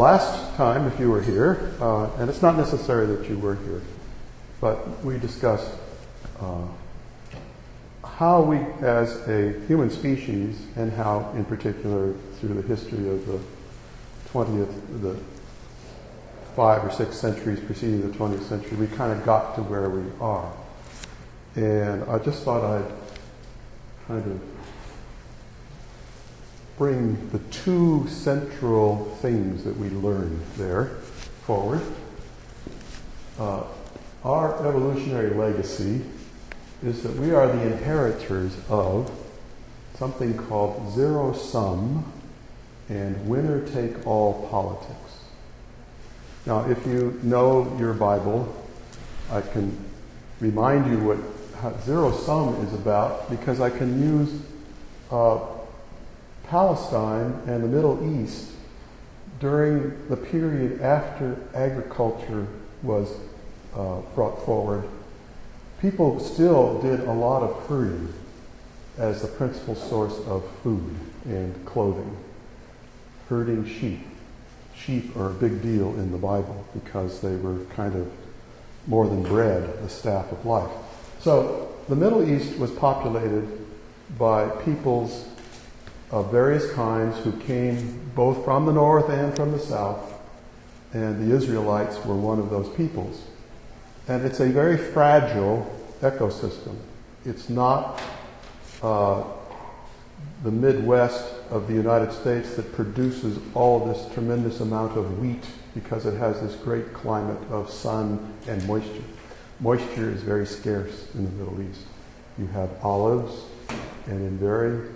last time, if you were here, and it's not necessary that you were here, but we discussed how we, as a human species, and how, in particular, through the history of the 20th, 5 or 6 centuries preceding the 20th century, we kind of got to where we are. And I just thought I'd kind of bring the two central things that we learned there forward. Our evolutionary legacy is that we are the inheritors of something called zero-sum and winner-take-all politics. Now, if you know your Bible, I can remind you what zero-sum is about, because I can use Palestine and the Middle East during the period after agriculture was brought forward. People still did a lot of herding as the principal source of food and clothing. Herding sheep. Sheep are a big deal in the Bible because they were kind of more than bread, the staff of life. So the Middle East was populated by peoples of various kinds who came both from the north and from the south, and the Israelites were one of those peoples. And it's a very fragile ecosystem. It's not the Midwest of the United States that produces all this tremendous amount of wheat because it has this great climate of sun and moisture. Moisture is very scarce in the Middle East. You have olives, and in very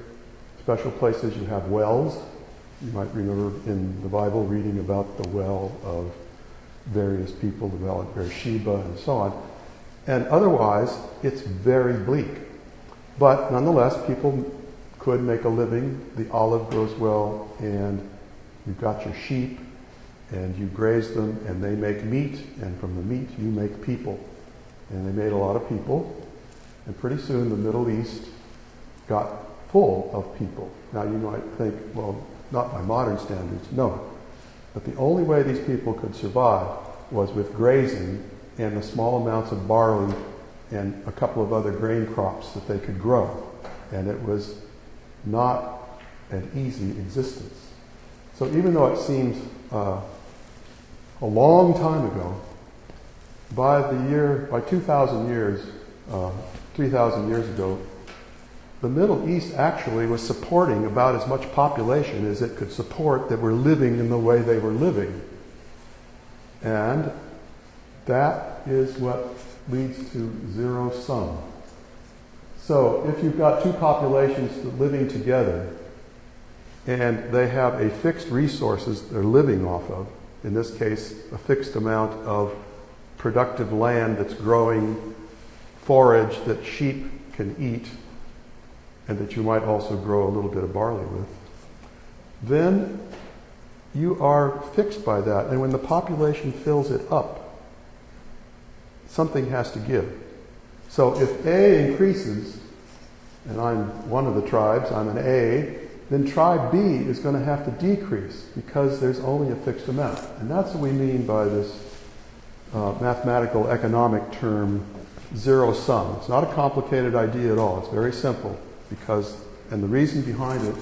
special places you have wells. You might remember in the Bible reading about the well of various people, the well at Beersheba and so on. And otherwise, it's very bleak. But nonetheless, people could make a living. The olive grows well, and you've got your sheep, and you graze them, and they make meat, and from the meat you make people. And they made a lot of people, and pretty soon the Middle East got full of people. Now you might think, well, not by modern standards, no. But the only way these people could survive was with grazing and the small amounts of barley and a couple of other grain crops that they could grow. And it was not an easy existence. So even though it seems a long time ago, by 2,000 years, 3,000 years ago, the Middle East actually was supporting about as much population as it could support that were living in the way they were living. And that is what leads to zero-sum. So if you've got two populations living together and they have a fixed resources they're living off of, in this case a fixed amount of productive land that's growing forage that sheep can eat and that you might also grow a little bit of barley with, then you are fixed by that. And when the population fills it up, something has to give. So if A increases, and I'm one of the tribes, I'm an A, then tribe B is going to have to decrease because there's only a fixed amount. And that's what we mean by this mathematical economic term, zero-sum. It's not a complicated idea at all. It's very simple because, and the reason behind it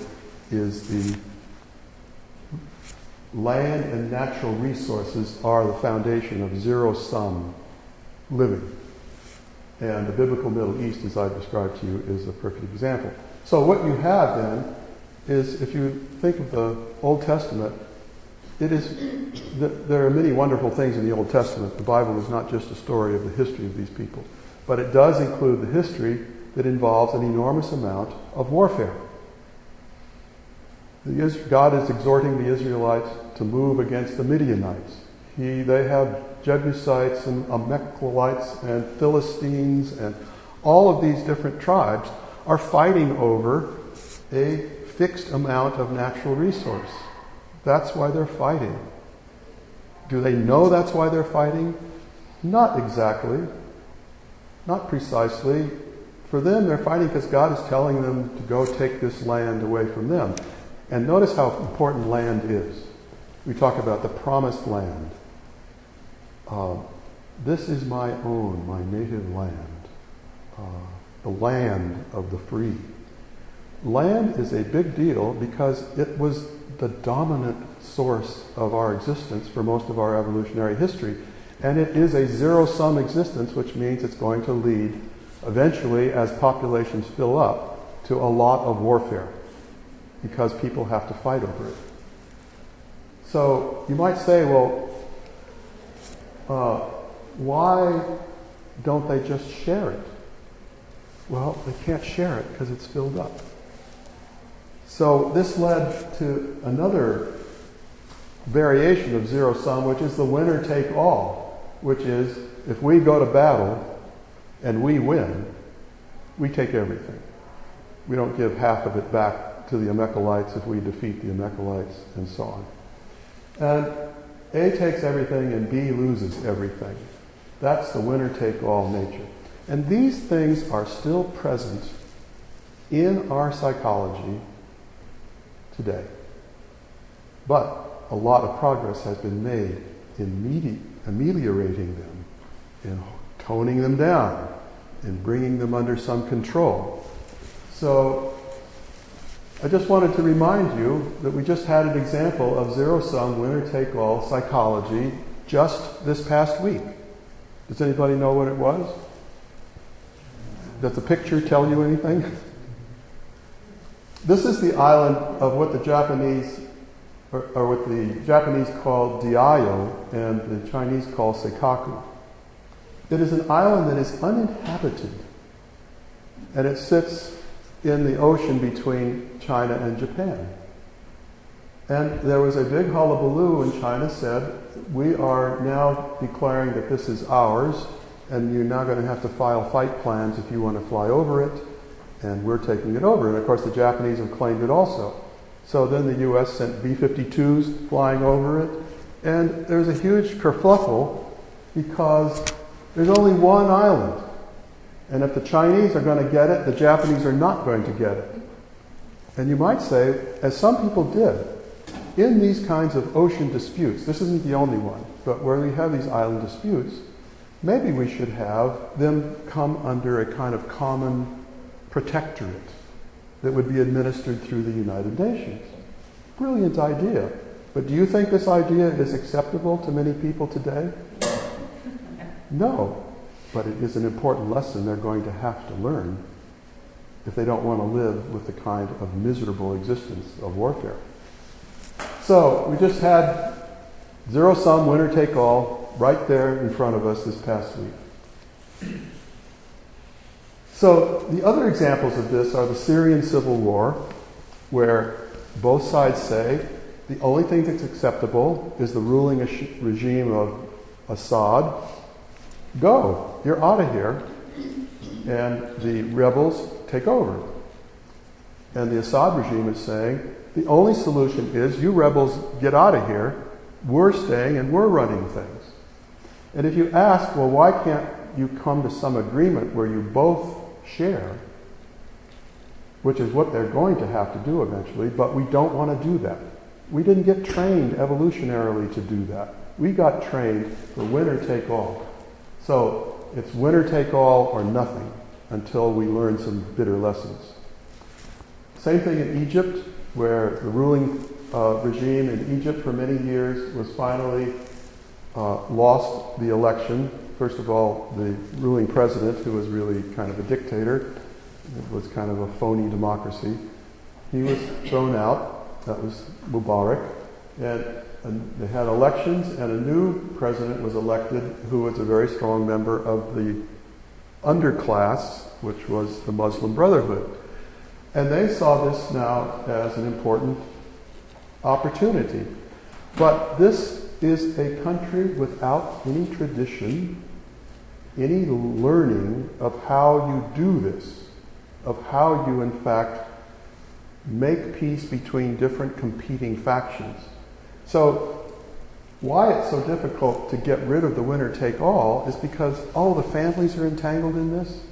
is the land and natural resources are the foundation of zero-sum living. And the biblical Middle East, as I've described to you, is a perfect example. So what you have then is, if you think of the Old Testament, there are many wonderful things in the Old Testament. The Bible is not just a story of the history of these people, but it does include the history that involves an enormous amount of warfare. God is exhorting the Israelites to move against the Midianites. They have Jebusites and Amalekites and Philistines, and all of these different tribes are fighting over a fixed amount of natural resource. That's why they're fighting. Do they know that's why they're fighting? Not exactly. Not precisely. For them, they're fighting because God is telling them to go take this land away from them. And notice how important land is. We talk about the promised land. This is my own, my native land, the land of the free. Land is a big deal because it was the dominant source of our existence for most of our evolutionary history. And it is a zero-sum existence, which means it's going to lead eventually, as populations fill up, to a lot of warfare because people have to fight over it. So you might say, well, why don't they just share it? Well, they can't share it because it's filled up. So this led to another variation of zero-sum, which is the winner-take-all, which is if we go to battle and we win, we take everything. We don't give half of it back to the Amalekites if we defeat the Amalekites, and so on. And A takes everything and B loses everything. That's the winner-take-all nature. And these things are still present in our psychology today. But a lot of progress has been made in ameliorating them, in toning them down, in bringing them under some control. So I just wanted to remind you that we just had an example of zero-sum, winner-take-all psychology just this past week. Does anybody know what it was? Does the picture tell you anything? This is the island of what the Japanese, or what the Japanese call Diayo and the Chinese call Seikaku. It is an island that is uninhabited, and it sits in the ocean between China and Japan. And there was a big hullabaloo, and China said, we are now declaring that this is ours, and you're now going to have to file fight plans if you want to fly over it, and we're taking it over. And of course the Japanese have claimed it also. So then the US sent B-52s flying over it, and there's a huge kerfluffle because there's only one island. And if the Chinese are going to get it, the Japanese are not going to get it. And you might say, as some people did, in these kinds of ocean disputes, this isn't the only one, but where we have these island disputes, maybe we should have them come under a kind of common protectorate that would be administered through the United Nations. Brilliant idea. But do you think this idea is acceptable to many people today? No. But it is an important lesson they're going to have to learn if they don't want to live with the kind of miserable existence of warfare. So we just had zero-sum, winner-take-all right there in front of us this past week. So the other examples of this are the Syrian civil war, where both sides say the only thing that's acceptable is the ruling regime of Assad. Go, you're out of here, and the rebels take over. And the Assad regime is saying, the only solution is you rebels get out of here, we're staying and we're running things. And if you ask, well, why can't you come to some agreement where you both share, which is what they're going to have to do eventually, but we don't want to do that. We didn't get trained evolutionarily to do that. We got trained for winner-take-all. So it's winner-take-all or nothing until we learn some bitter lessons. Same thing in Egypt, where the ruling regime in Egypt for many years was finally lost the election. First of all, the ruling president, who was really kind of a dictator, it was kind of a phony democracy, he was thrown out. That was Mubarak. And they had elections, and a new president was elected who was a very strong member of the underclass, which was the Muslim Brotherhood. And they saw this now as an important opportunity. But this is a country without any tradition, any learning of how you do this, of how you, in fact, make peace between different competing factions. So why it's so difficult to get rid of the winner-take-all is because all the families are entangled in this.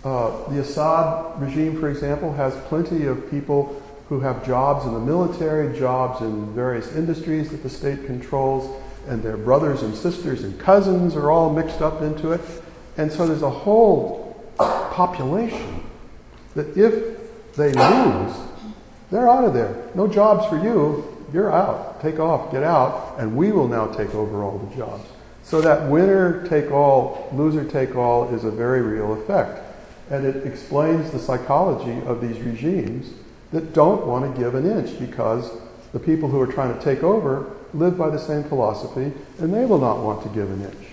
The Assad regime, for example, has plenty of people who have jobs in the military, jobs in various industries that the state controls, and their brothers and sisters and cousins are all mixed up into it. And so there's a whole population that if they lose, they're out of there. No jobs for you. You're out. Take off. Get out. And we will now take over all the jobs. So that winner take all, loser take all is a very real effect. And it explains the psychology of these regimes that don't want to give an inch because the people who are trying to take over live by the same philosophy and they will not want to give an inch.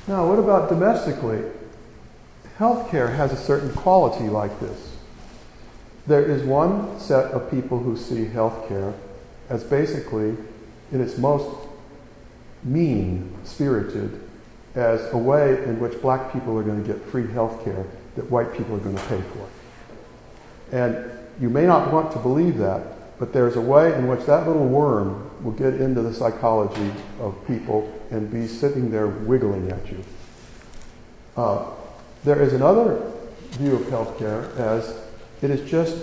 Now, what about domestically? Healthcare has a certain quality like this. There is one set of people who see healthcare as basically, in its most mean-spirited, as a way in which black people are going to get free healthcare that white people are going to pay for. And you may not want to believe that, but there's a way in which that little worm will get into the psychology of people and be sitting there wiggling at you. There is another view of healthcare as it is just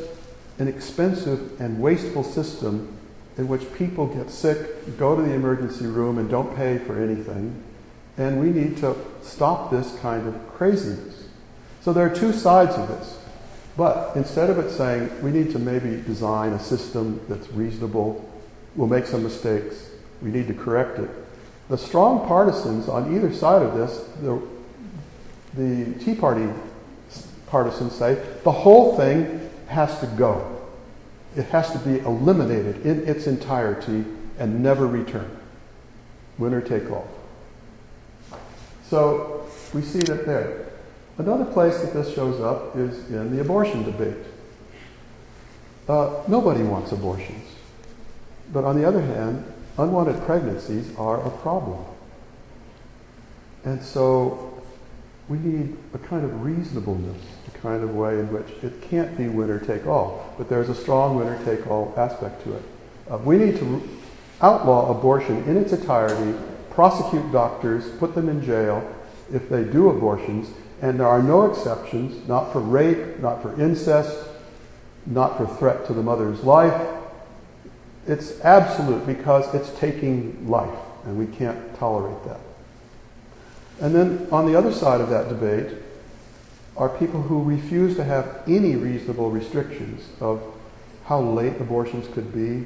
an expensive and wasteful system in which people get sick, go to the emergency room, and don't pay for anything. And we need to stop this kind of craziness. So there are two sides of this. But instead of it saying we need to maybe design a system that's reasonable, we'll make some mistakes, we need to correct it, the strong partisans on either side of this, the Tea Party partisans say the whole thing has to go. It has to be eliminated in its entirety and never return. Winner take all. So we see that there. Another place that this shows up is in the abortion debate. Nobody wants abortions. But on the other hand, unwanted pregnancies are a problem. And so we need a kind of reasonableness, a kind of way in which it can't be winner take all, but there's a strong winner take all aspect to it. We need to outlaw abortion in its entirety, prosecute doctors, put them in jail if they do abortions, and there are no exceptions, not for rape, not for incest, not for threat to the mother's life. It's absolute because it's taking life, and we can't tolerate that. And then on the other side of that debate are people who refuse to have any reasonable restrictions of how late abortions could be.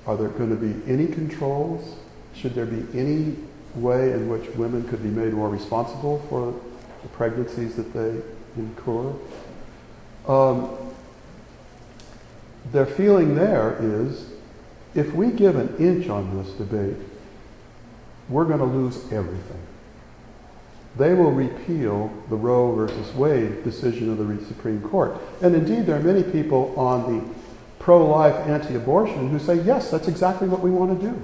Are there going to be any controls? Should there be any way in which women could be made more responsible for the pregnancies that they incur? Their feeling there is, if we give an inch on this debate, we're going to lose everything. They will repeal the Roe versus Wade decision of the Supreme Court. And indeed, there are many people on the pro-life, anti-abortion who say, yes, that's exactly what we want to do.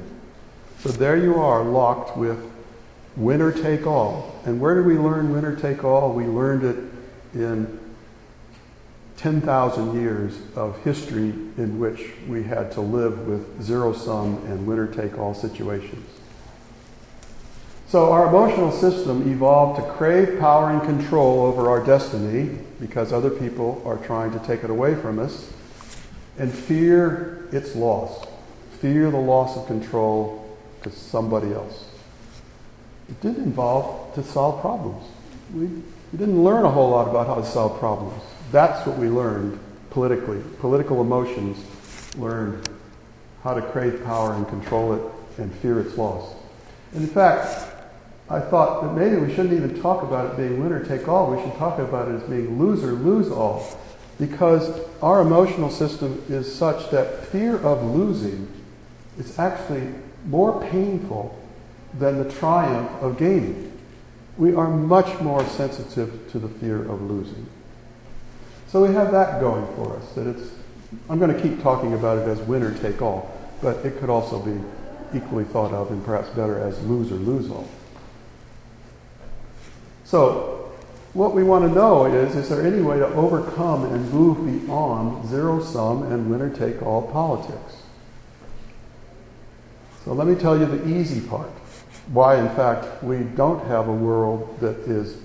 So there you are, locked with winner take all. And where did we learn winner take all? We learned it in 10,000 years of history in which we had to live with zero-sum and winner-take-all situations. So our emotional system evolved to crave power and control over our destiny because other people are trying to take it away from us, and fear its loss. Fear the loss of control to somebody else. It didn't evolve to solve problems. We didn't learn a whole lot about how to solve problems. That's what we learned politically. Political emotions learned how to crave power and control it and fear its loss. And in fact, I thought that maybe we shouldn't even talk about it being winner take all. We should talk about it as being loser lose all. Because our emotional system is such that fear of losing is actually more painful than the triumph of gaining. We are much more sensitive to the fear of losing. So we have that going for us. That I'm going to keep talking about it as winner take all, but it could also be equally thought of and perhaps better as loser lose all. So what we want to know is there any way to overcome and move beyond zero-sum and winner-take-all politics? So let me tell you the easy part. Why, in fact, we don't have a world that is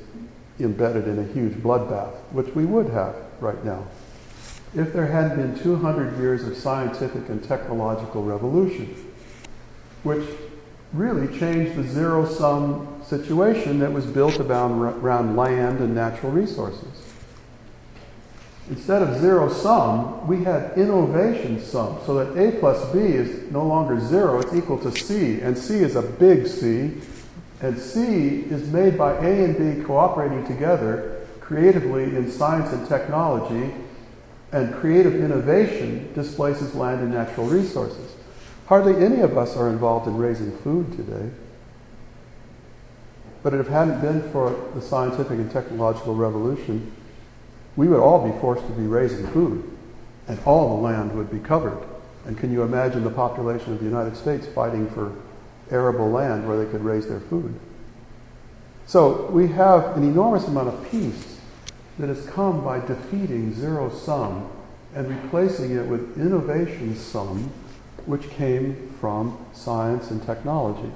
embedded in a huge bloodbath, which we would have right now. if there hadn't been 200 years of scientific and technological revolution, which really changed the zero-sum situation that was built around land and natural resources. Instead of zero-sum, we had innovation sum, so that A plus B is no longer zero, it's equal to C, and C is a big C, and C is made by A and B cooperating together creatively in science and technology, and creative innovation displaces land and natural resources. Hardly any of us are involved in raising food today. But if it hadn't been for the scientific and technological revolution, we would all be forced to be raising food, and all the land would be covered. And can you imagine the population of the United States fighting for arable land where they could raise their food? So we have an enormous amount of peace that has come by defeating zero-sum and replacing it with innovation sum, which came from science and technology.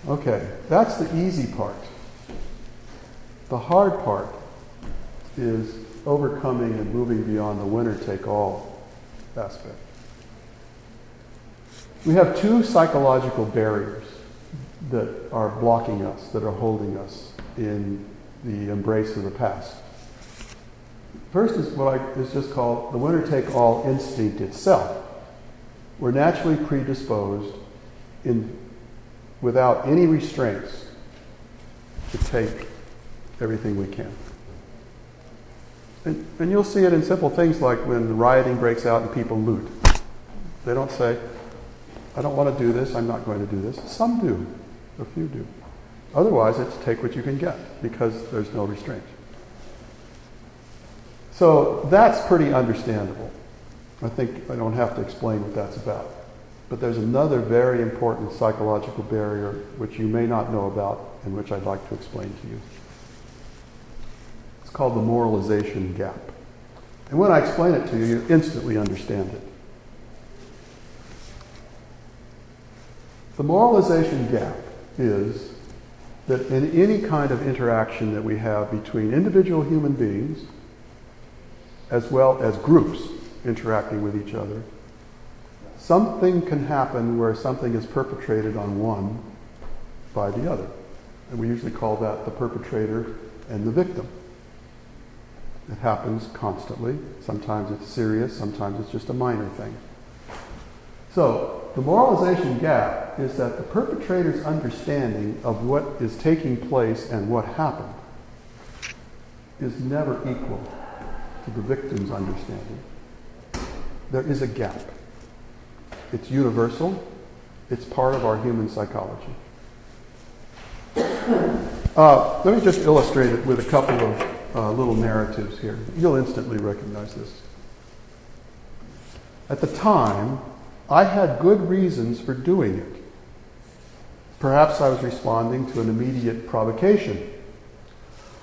Okay, that's the easy part. The hard part is overcoming and moving beyond the winner-take-all aspect. We have two psychological barriers that are blocking us, that are holding us in the embrace of the past. First is what is just called the winner-take-all instinct itself. We're naturally predisposed, without any restraints, to take everything we can. And you'll see it in simple things like when rioting breaks out and people loot. They don't say, I don't want to do this, I'm not going to do this. Some do, a few do. Otherwise, it's take what you can get because there's no restraint. So that's pretty understandable. I think I don't have to explain what that's about. But there's another very important psychological barrier which you may not know about and which I'd like to explain to you. It's called the moralization gap. And when I explain it to you, you instantly understand it. The moralization gap is that in any kind of interaction that we have between individual human beings, as well as groups interacting with each other, something can happen where something is perpetrated on one by the other. And we usually call that the perpetrator and the victim. It happens constantly. Sometimes it's serious, sometimes it's just a minor thing. So, the moralization gap is that the perpetrator's understanding of what is taking place and what happened is never equal to the victim's understanding. There is a gap. It's universal. It's part of our human psychology. Let me just illustrate it with a couple of little narratives here. You'll instantly recognize this. At the time, I had good reasons for doing it. Perhaps I was responding to an immediate provocation.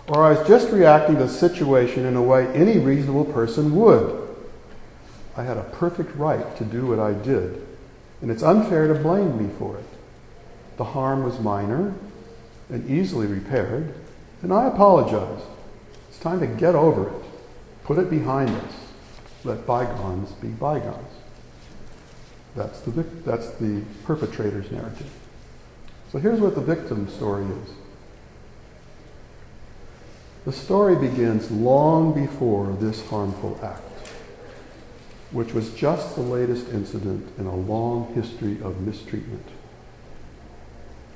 Or I was just reacting to the situation in a way any reasonable person would. I had a perfect right to do what I did, and it's unfair to blame me for it. The harm was minor and easily repaired, and I apologize. It's time to get over it. Put it behind us. Let bygones be bygones. That's the perpetrator's narrative. So here's what the victim's story is. The story begins long before this harmful act, which was just the latest incident in a long history of mistreatment.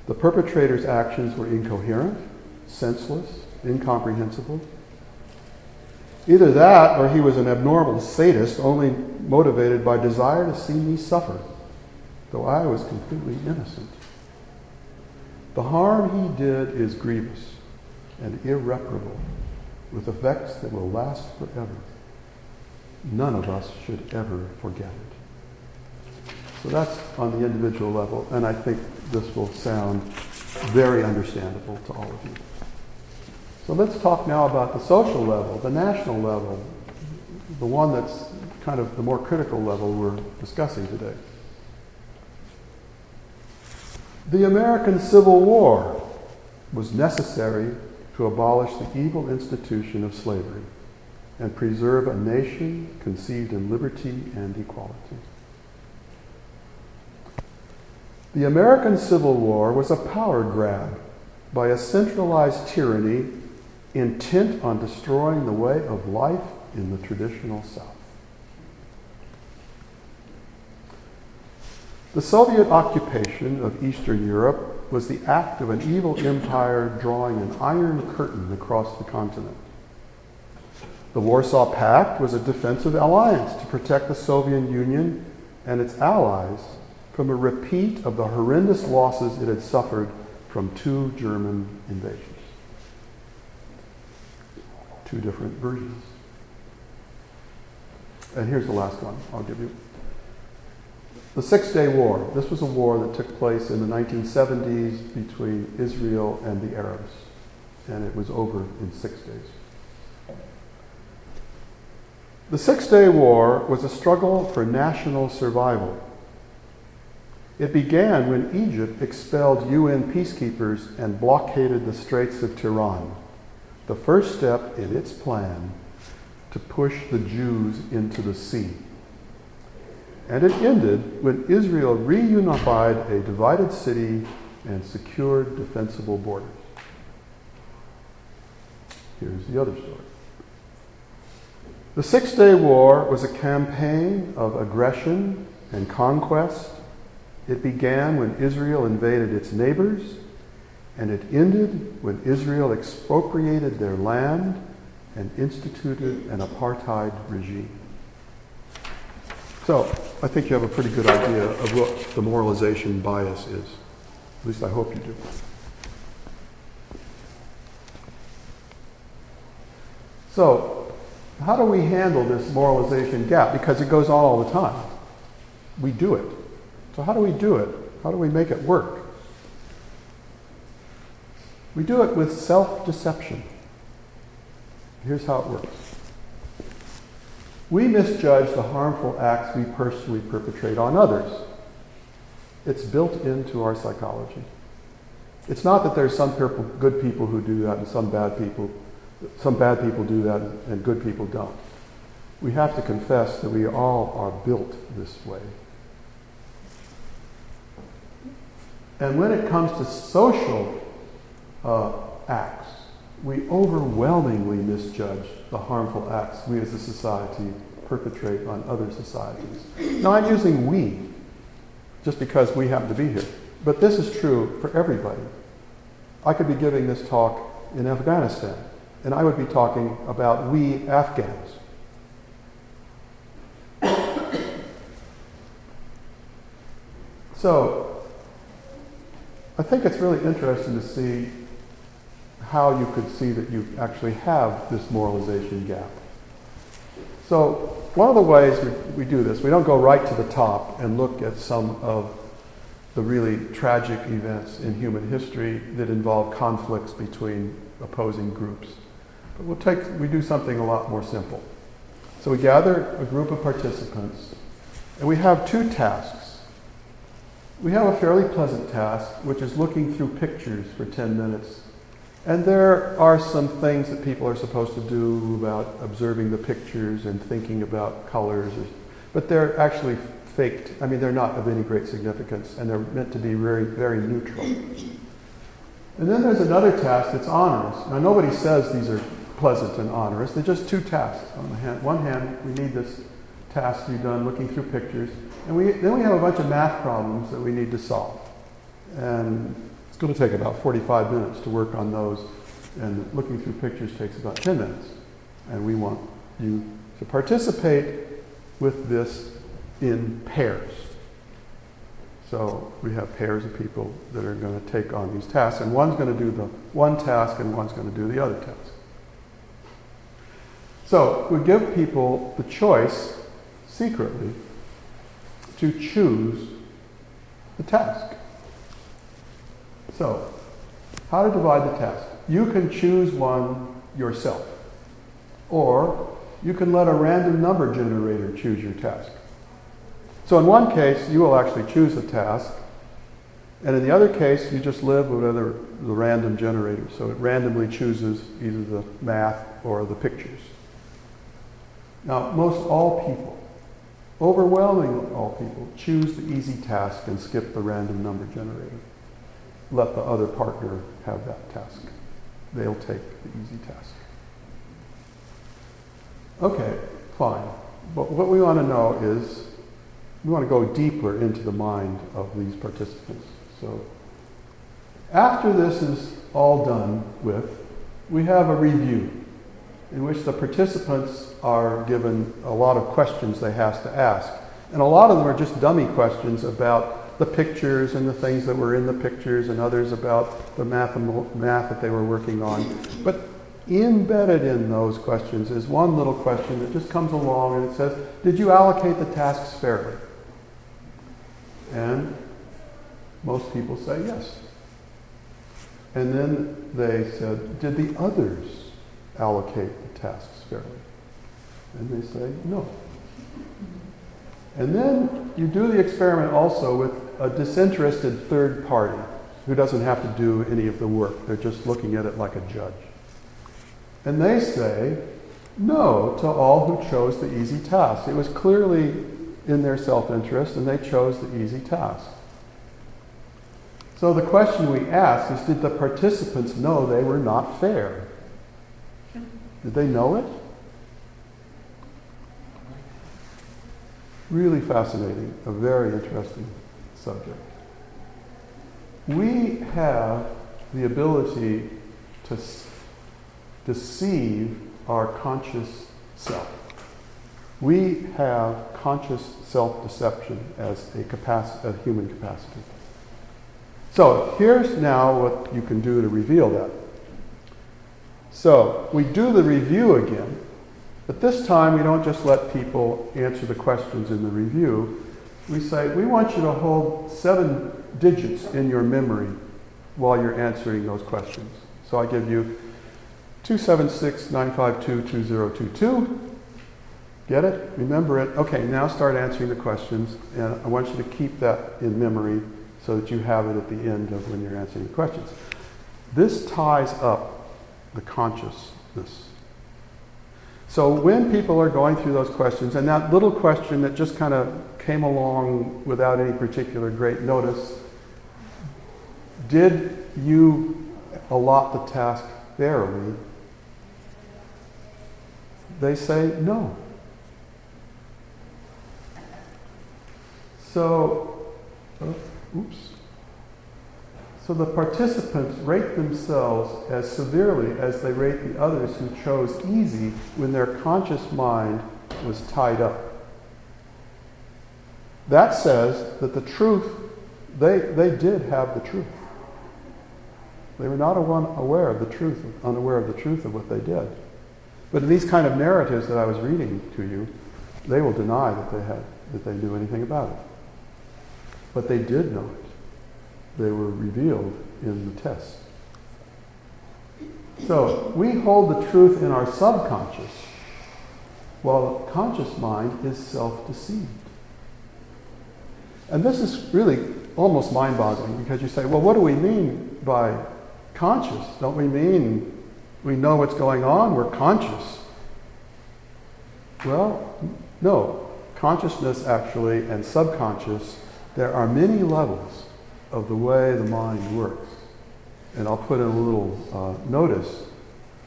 The perpetrator's actions were incoherent, senseless, incomprehensible. Either that, or he was an abnormal sadist only motivated by desire to see me suffer, though I was completely innocent. The harm he did is grievous and irreparable, with effects that will last forever. None of us should ever forget it. So that's on the individual level, and I think this will sound very understandable to all of you. So let's talk now about the social level, the national level, the one that's kind of the more critical level we're discussing today. The American Civil War was necessary to abolish the evil institution of slavery and preserve a nation conceived in liberty and equality. The American Civil War was a power grab by a centralized tyranny intent on destroying the way of life in the traditional South. The Soviet occupation of Eastern Europe was the act of an evil empire drawing an iron curtain across the continent. The Warsaw Pact was a defensive alliance to protect the Soviet Union and its allies from a repeat of the horrendous losses it had suffered from 2 German invasions. 2 different versions. And here's the last one I'll give you. The Six-Day War. This was a war that took place in the 1970s between Israel and the Arabs, and it was over in 6 days. The Six-Day War was a struggle for national survival. It began when Egypt expelled UN peacekeepers and blockaded the Straits of Tiran, the first step in its plan to push the Jews into the sea. And it ended when Israel reunified a divided city and secured defensible borders. Here's the other story. The Six-Day War was a campaign of aggression and conquest. It began when Israel invaded its neighbors, and it ended when Israel expropriated their land and instituted an apartheid regime. So, I think you have a pretty good idea of what the moralization bias is. At least I hope you do. So, how do we handle this moralization gap? Because it goes on all the time. We do it. So how do we do it? How do we make it work? We do it with self-deception. Here's how it works. We misjudge the harmful acts we personally perpetrate on others. It's built into our psychology. It's not that there's some good people who do that and some bad people do that and good people don't. We have to confess that we all are built this way. And when it comes to social acts, we overwhelmingly misjudge the harmful acts we as a society perpetrate on other societies. Now, I'm using we just because we happen to be here. But this is true for everybody. I could be giving this talk in Afghanistan, and I would be talking about we Afghans. So, I think it's really interesting to see how you could see that you actually have this moralization gap. So, one of the ways we do this, we don't go right to the top and look at some of the really tragic events in human history that involve conflicts between opposing groups. But we do something a lot more simple. So we gather a group of participants, and we have 2 tasks. We have a fairly pleasant task, which is looking through pictures for 10 minutes. And there are some things that people are supposed to do about observing the pictures and thinking about colors, but they're actually faked. I mean, they're not of any great significance, and they're meant to be very, very neutral. And then there's another task that's onerous. Now, nobody says these are pleasant and onerous. They're just 2 tasks. On the one hand, we need this task to be done looking through pictures, and then we have a bunch of math problems that we need to solve. And it's going to take about 45 minutes to work on those, and looking through pictures takes about 10 minutes. And we want you to participate with this in pairs. So we have pairs of people that are going to take on these tasks, and one's going to do the one task and one's going to do the other task. So we give people the choice, secretly, to choose the task. So, how to divide the task. You can choose one yourself, or you can let a random number generator choose your task. So in one case, you will actually choose the task, And in the other case, you just live with the random generator. So it randomly chooses either the math or the pictures. Now, most all people, overwhelmingly all people, choose the easy task and skip the random number generator. Let the other partner have that task. They'll take the easy task. Okay, fine. But what we want to know is, we want to go deeper into the mind of these participants. So after this is all done with, we have a review in which the participants are given a lot of questions they have to ask. And a lot of them are just dummy questions about the pictures and the things that were in the pictures, and others about the math that they were working on. But embedded in those questions is one little question that just comes along and it says, did you allocate the tasks fairly? And most people say yes. And then they said, did the others allocate the tasks fairly? And they say no. And then you do the experiment also with a disinterested third party who doesn't have to do any of the work. They're just looking at it like a judge. And they say no to all who chose the easy task. It was clearly in their self-interest, and they chose the easy task. So the question we ask is, did the participants know they were not fair? Did they know it? Really fascinating, a very interesting subject. We have the ability to deceive our conscious self. We have conscious self-deception as a human capacity. So here's now what you can do to reveal that. So we do the review again, but this time we don't just let people answer the questions in the review. We say, we want you to hold 7 digits in your memory while you're answering those questions. So I give you 276-952-2022. Get it? Remember it? Okay, now start answering the questions, and I want you to keep that in memory so that you have it at the end of when you're answering the questions. This ties up the consciousness. So when people are going through those questions, and that little question that just kind of came along without any particular great notice, did you allot the task fairly? They say no. So, So the participants rate themselves as severely as they rate the others who chose easy when their conscious mind was tied up. That says that the truth, they did have the truth. They were not aware of the truth, unaware of the truth of what they did. But in these kind of narratives that I was reading to you, they will deny that they knew anything about it. But they did know it. They were revealed in the test. So we hold the truth in our subconscious, while the conscious mind is self-deceived. And this is really almost mind-boggling, because you say, well, what do we mean by conscious? Don't we mean we know what's going on? We're conscious. Well, no. Consciousness actually and subconscious, there are many levels of the way the mind works. And I'll put in a little notice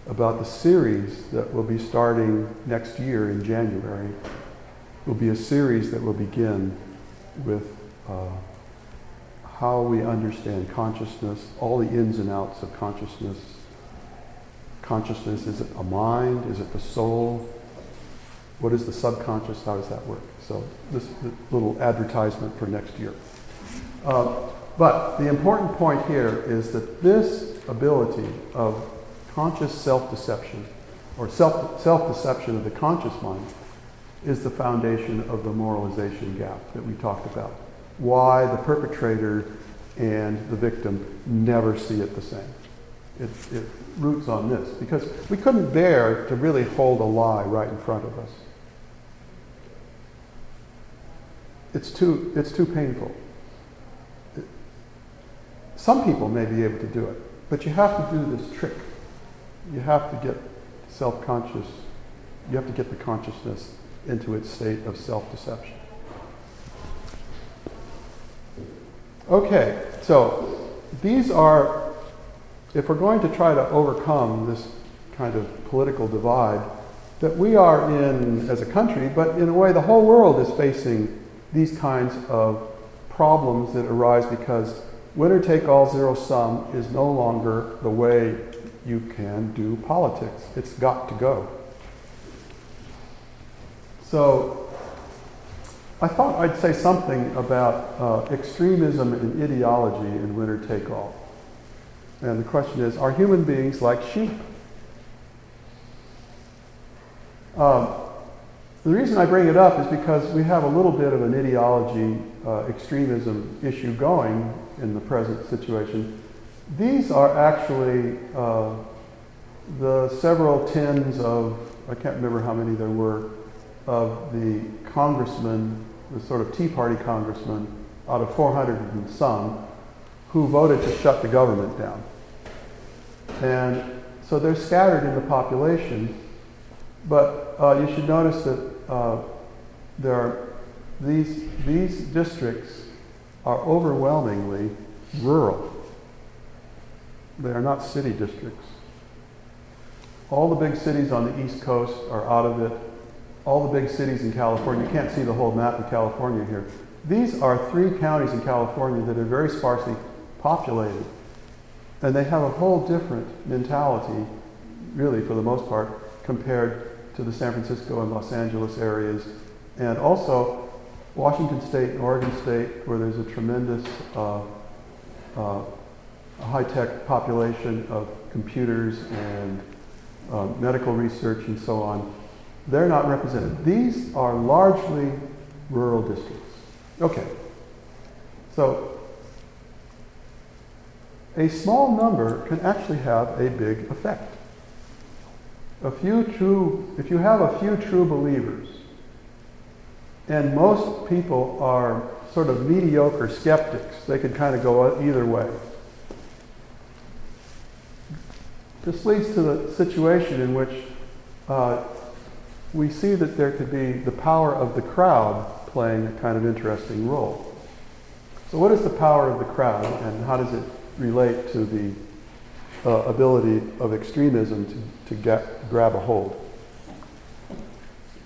about the series that will be starting next year in January. It will be a series that will begin with how we understand consciousness, all the ins and outs of consciousness. Consciousness, is it a mind? Is it the soul? What is the subconscious? How does that work? So this little advertisement for next year. But the important point here is that this ability of conscious self-deception, or self-deception of the conscious mind, is the foundation of the moralization gap that we talked about. Why the perpetrator and the victim never see it the same. It roots on this, because we couldn't bear to really hold a lie right in front of us. It's too painful. Some people may be able to do it, but you have to do this trick. You have to get self-conscious. You have to get the consciousness into its state of self-deception. Okay, so these are, if we're going to try to overcome this kind of political divide that we are in as a country, but in a way the whole world is facing these kinds of problems that arise because winner-take-all zero-sum is no longer the way you can do politics. It's got to go. So I thought I'd say something about extremism and ideology in winner-take-all. And the question is, are human beings like sheep? The reason I bring it up is because we have a little bit of an ideology extremism issue going in the present situation. These are actually the several tens of, I can't remember how many there were, of the congressmen, the sort of Tea Party congressmen, out of 400 and some, who voted to shut the government down. And so they're scattered in the population, but you should notice that there are these districts are overwhelmingly rural. They are not city districts. All the big cities on the East Coast are out of it. All the big cities in California, you can't see the whole map of California here. These are 3 counties in California that are very sparsely populated. And they have a whole different mentality, really, for the most part, compared to the San Francisco and Los Angeles areas. And also Washington State and Oregon State, where there's a tremendous high-tech population of computers and medical research and so on. They're not represented. These are largely rural districts. Okay. So a small number can actually have a big effect. If you have a few true believers, and most people are sort of mediocre skeptics, they could kind of go either way. This leads to the situation in which we see that there could be the power of the crowd playing a kind of interesting role. So what is the power of the crowd, and how does it relate to the ability of extremism to grab a hold?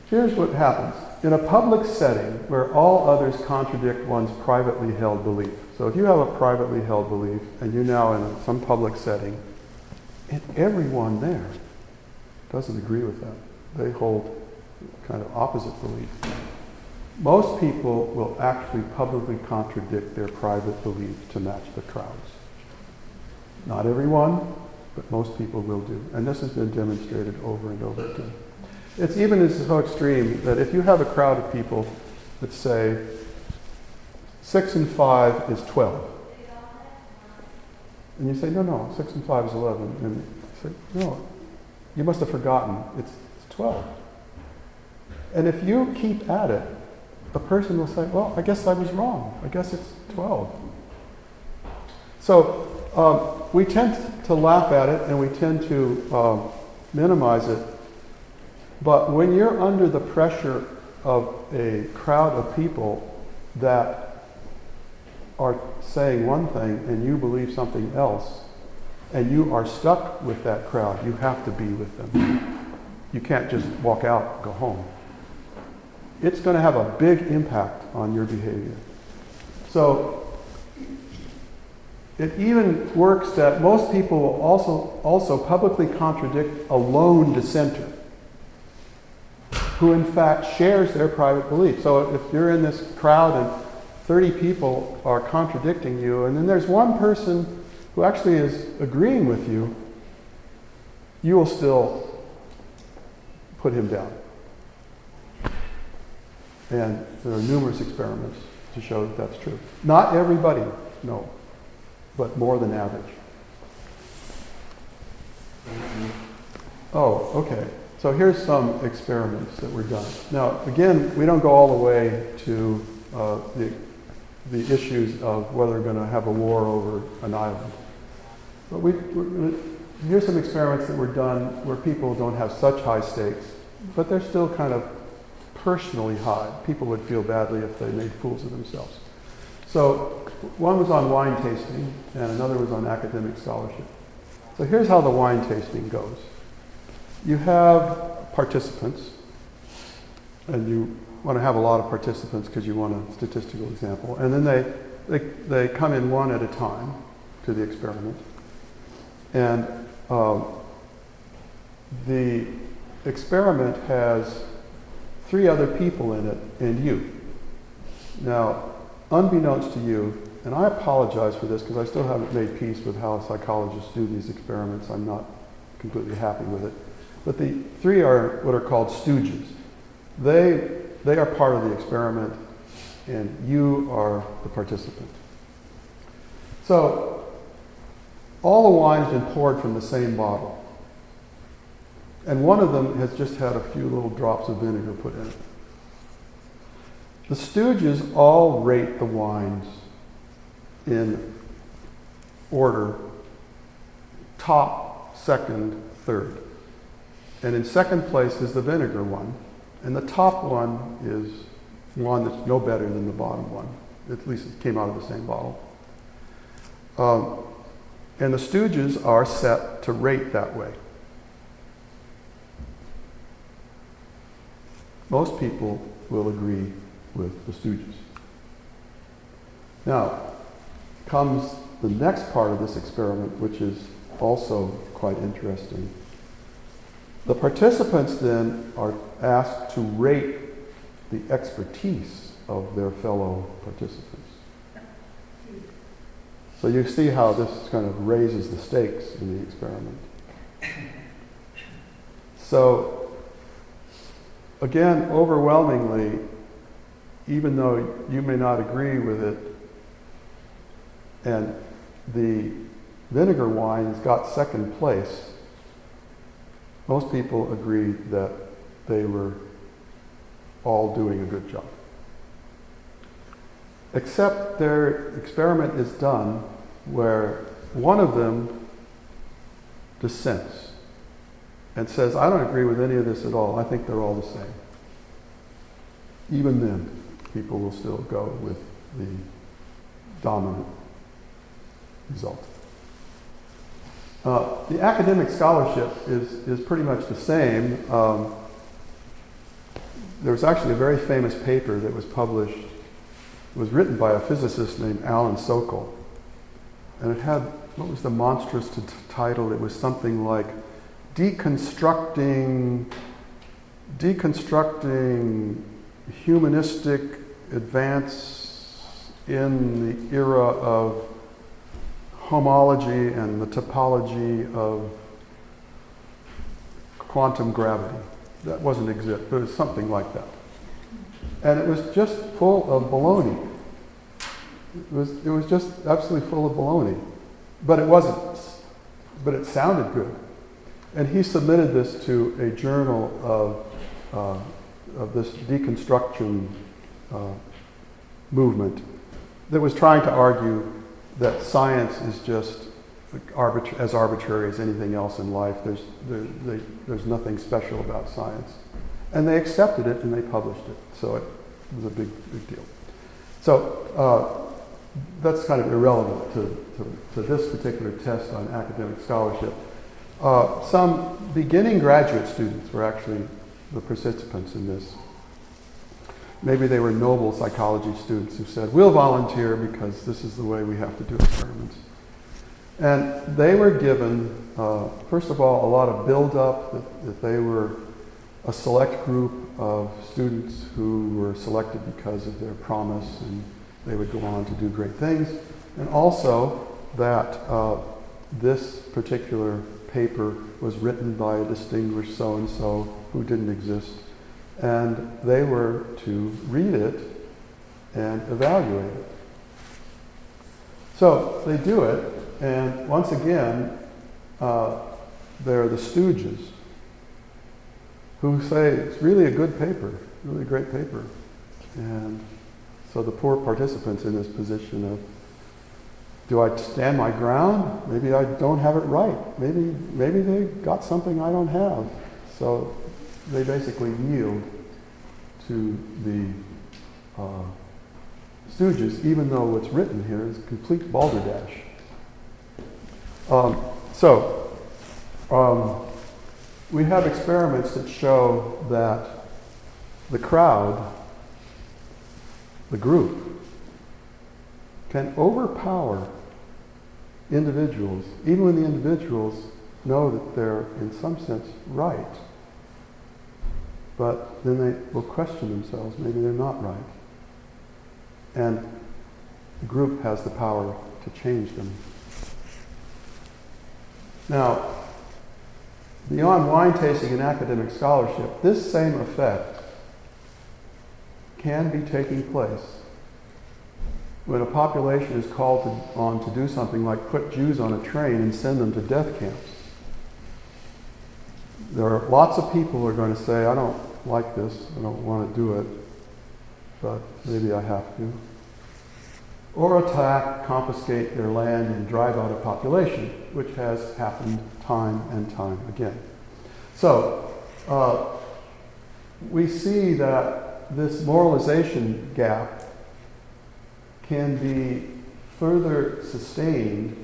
Here's what happens. In a public setting where all others contradict one's privately held belief. So if you have a privately held belief and you're now in some public setting, and everyone there doesn't agree with that. They hold kind of opposite belief. Most people will actually publicly contradict their private belief to match the crowd's. Not everyone, but most people will do. And this has been demonstrated over and over again. It's even so extreme that if you have a crowd of people that say 6 and 5 is 12, and you say, no, 6 and 5 is 11, and you say, no, you must have forgotten, it's 12. And if you keep at it, a person will say, well, I guess I was wrong. I guess it's 12. So we tend to laugh at it and we tend to minimize it. But when you're under the pressure of a crowd of people that are saying one thing and you believe something else, and you are stuck with that crowd, you have to be with them. You can't just walk out and go home. It's going to have a big impact on your behavior. So it even works that most people will also publicly contradict a lone dissenter who in fact shares their private belief. So if you're in this crowd and 30 people are contradicting you, and then there's one person who actually is agreeing with you, you will still put him down. And there are numerous experiments to show that that's true. Not everybody, no, but more than average. Oh, okay. So here's some experiments that were done. Now, again, we don't go all the way to the issues of whether we're going to have a war over an island. But here's some experiments that were done where people don't have such high stakes, but they're still kind of personally high. People would feel badly if they made fools of themselves. So one was on wine tasting, and another was on academic scholarship. So here's how the wine tasting goes. You have participants, and you want to have a lot of participants because you want a statistical example. And then they come in one at a time to the experiment. And the experiment has 3 other people in it and you. Now, unbeknownst to you, and I apologize for this because I still haven't made peace with how psychologists do these experiments. I'm not completely happy with it. But the 3 are what are called stooges. They are part of the experiment, and you are the participant. So, all the wine's been poured from the same bottle. And one of them has just had a few little drops of vinegar put in it. The stooges all rate the wines in order, top, second, third. And in second place is the vinegar one. And the top one is one that's no better than the bottom one. At least it came out of the same bottle. And the stooges are set to rate that way. Most people will agree with the stooges. Now, comes the next part of this experiment, which is also quite interesting. The participants then are asked to rate the expertise of their fellow participants. So you see how this kind of raises the stakes in the experiment. So, again, overwhelmingly, even though you may not agree with it, and the vinegar wines got second place, most people agreed that they were all doing a good job. Except their experiment is done where one of them dissents and says, I don't agree with any of this at all. I think they're all the same. Even then, people will still go with the dominant result. The academic scholarship is pretty much the same. There was actually a very famous paper that was published. It was written by a physicist named Alan Sokal. And it had, what was the monstrous title? It was something like deconstructing humanistic advance in the era of homology and the topology of quantum gravity. That wasn't exist, but it was something like that. And it was just full of baloney. It was just absolutely full of baloney. But it wasn't. But it sounded good. And he submitted this to a journal of this deconstruction movement that was trying to argue that science is just as arbitrary as anything else in life. There's nothing special about science. And they accepted it and they published it. So it was a big deal. So that's kind of irrelevant to this particular test on academic scholarship. Some beginning graduate students were actually the participants in this. Maybe they were noble psychology students who said, we'll volunteer because this is the way we have to do experiments. And they were given, first of all, a lot of build-up, that they were a select group of students who were selected because of their promise and they would go on to do great things. And also that this particular paper was written by a distinguished so-and-so who didn't exist. And they were to read it and evaluate it. So they do it, and once again, they're the stooges who say, it's really a good paper, really a great paper. And So the poor participants in this position of, do I stand my ground? Maybe I don't have it right. Maybe they got something I don't have. So they basically yield to the stooges, even though what's written here is complete balderdash. We have experiments that show that the crowd, the group, can overpower individuals, even when the individuals know that they're in some sense right. But then they will question themselves, maybe they're not right. And the group has the power to change them. Now, beyond wine tasting and academic scholarship, this same effect can be taking place when a population is called on to do something like put Jews on a train and send them to death camps. There are lots of people who are going to say, I don't like this, I don't want to do it, but maybe I have to. Or attack, confiscate their land, and drive out a population, which has happened time and time again. So, we see that this moralization gap can be further sustained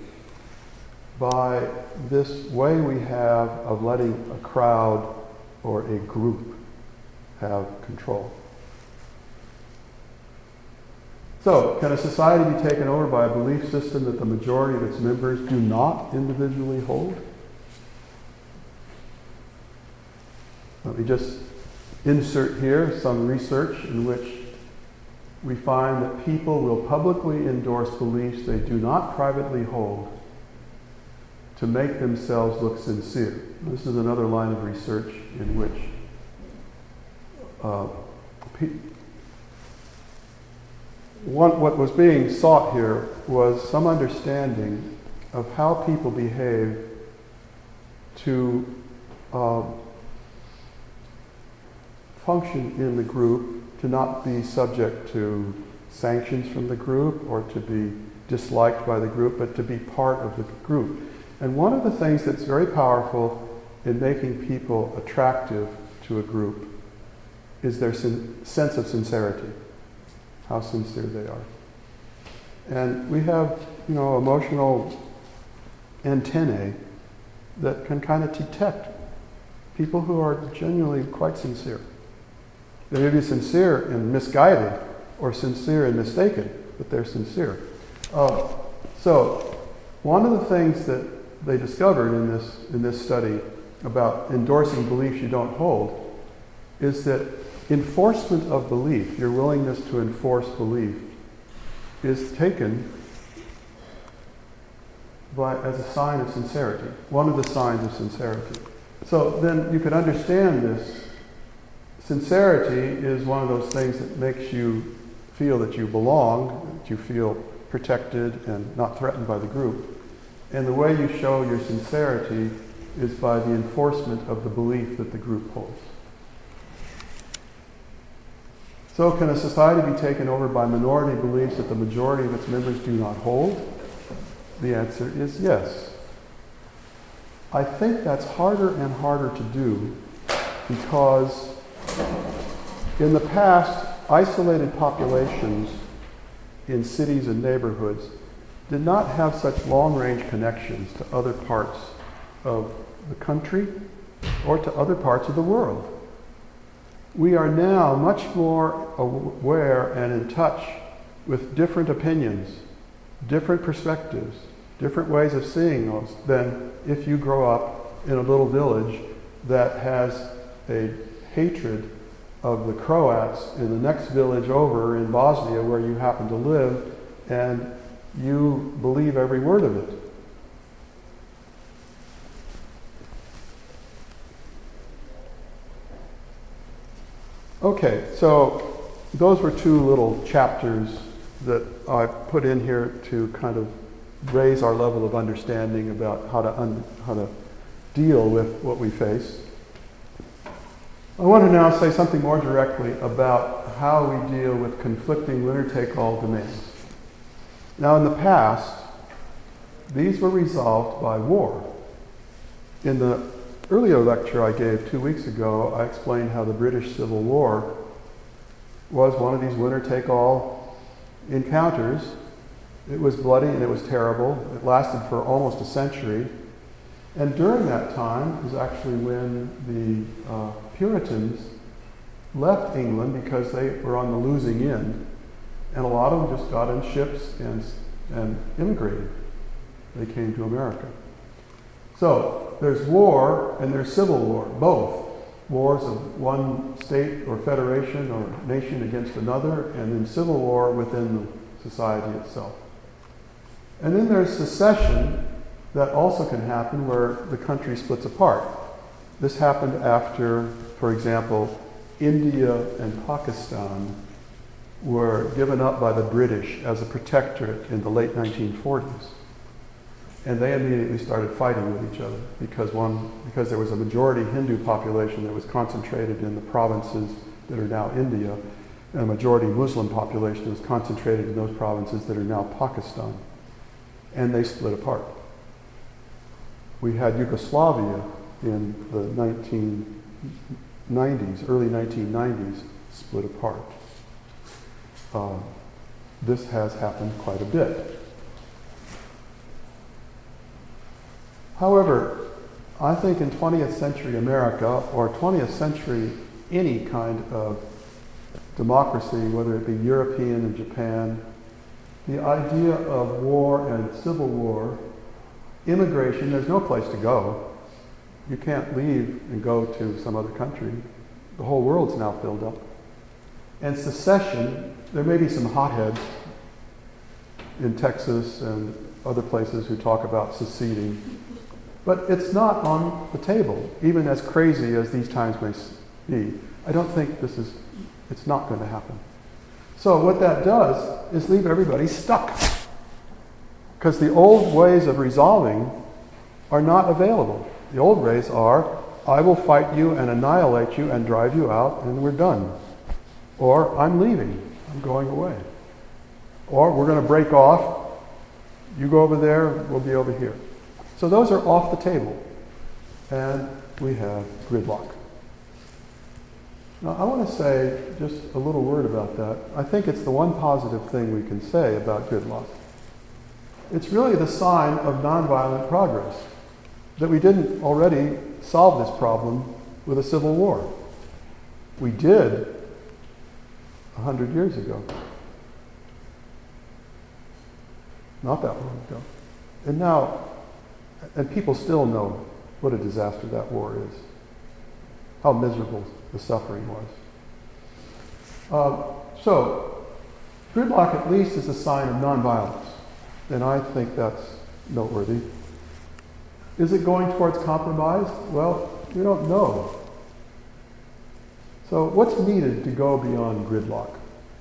by this way we have of letting a crowd or a group have control. So, can a society be taken over by a belief system that the majority of its members do not individually hold? Let me just insert here some research in which we find that people will publicly endorse beliefs they do not privately hold to make themselves look sincere. This is another line of research in which what was being sought here was some understanding of how people behave to function in the group, to not be subject to sanctions from the group or to be disliked by the group, but to be part of the group. And one of the things that's very powerful in making people attractive to a group is their sense of sincerity, how sincere they are. And we have, emotional antennae that can kind of detect people who are genuinely quite sincere. They may be sincere and misguided, or sincere and mistaken, but they're sincere. So, one of the things that they discovered in this study about endorsing beliefs you don't hold is that enforcement of belief, your willingness to enforce belief, is taken as a sign of sincerity, one of the signs of sincerity. So then you can understand this. Sincerity is one of those things that makes you feel that you belong, that you feel protected and not threatened by the group. And the way you show your sincerity is by the enforcement of the belief that the group holds. So can a society be taken over by minority beliefs that the majority of its members do not hold? The answer is yes. I think that's harder and harder to do because in the past, isolated populations in cities and neighborhoods did not have such long-range connections to other parts of the country or to other parts of the world. We are now much more aware and in touch with different opinions, different perspectives, different ways of seeing those than if you grow up in a little village that has a hatred of the Croats in the next village over in Bosnia where you happen to live, and you believe every word of it. Okay, so those were two little chapters that I put in here to kind of raise our level of understanding about how to deal with what we face. I want to now say something more directly about how we deal with conflicting winner-take-all demands. Now, in the past, these were resolved by war. In the earlier lecture I gave 2 weeks ago, I explained how the British Civil War was one of these winner-take-all encounters. It was bloody and it was terrible. It lasted for almost a century. And during that time was actually when the Puritans left England because they were on the losing end. And a lot of them just got in ships and immigrated. They came to America. So there's war and there's civil war, both. Wars of one state or federation or nation against another, and then civil war within the society itself. And then there's secession that also can happen where the country splits apart. This happened after, for example, India and Pakistan were given up by the British as a protectorate in the late 1940s. And they immediately started fighting with each other because there was a majority Hindu population that was concentrated in the provinces that are now India, and a majority Muslim population that was concentrated in those provinces that are now Pakistan. And they split apart. We had Yugoslavia in the 1990s, early 1990s, split apart. This has happened quite a bit. However, I think in 20th century America, or 20th century any kind of democracy, whether it be European and Japan, the idea of war and civil war, immigration, there's no place to go. You can't leave and go to some other country. The whole world's now filled up. And secession, there may be some hotheads in Texas and other places who talk about seceding, but it's not on the table, even as crazy as these times may be. I don't think it's not going to happen. So what that does is leave everybody stuck. Because the old ways of resolving are not available. The old ways are, I will fight you and annihilate you and drive you out and we're done. Or I'm leaving, I'm going away. Or we're going to break off, you go over there, we'll be over here. So those are off the table. And we have gridlock. Now I want to say just a little word about that. I think it's the one positive thing we can say about gridlock. It's really the sign of nonviolent progress, that we didn't already solve this problem with a civil war. We did 100 years ago. Not that long ago. And now, and people still know what a disaster that war is, how miserable the suffering was. So, gridlock at least is a sign of nonviolence, and I think that's noteworthy. Is it going towards compromise? Well, we don't know. So what's needed to go beyond gridlock?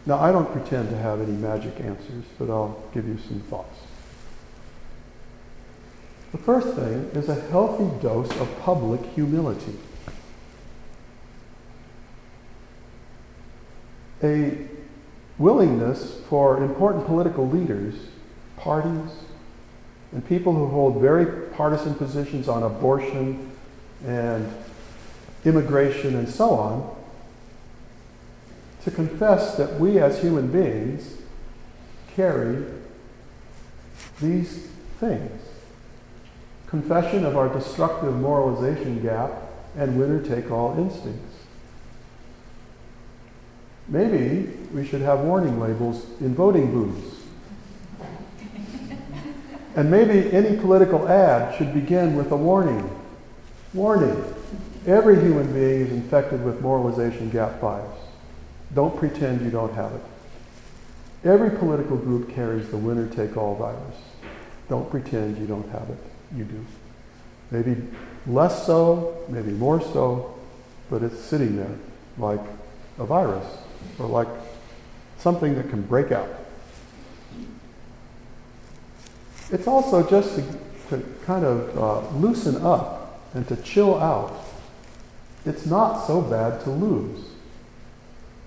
Now, I don't pretend to have any magic answers, but I'll give you some thoughts. The first thing is a healthy dose of public humility. A willingness for important political leaders, parties, and people who hold very partisan positions on abortion and immigration and so on, to confess that we as human beings carry these things. Confession of our destructive moralization gap and winner-take-all instincts. Maybe we should have warning labels in voting booths. And maybe any political ad should begin with a warning. Warning. Every human being is infected with moralization gap bias. Don't pretend you don't have it. Every political group carries the winner-take-all virus. Don't pretend you don't have it. You do. Maybe less so, maybe more so, but it's sitting there like a virus or like something that can break out. It's also just to kind of loosen up and to chill out it's not so bad to lose.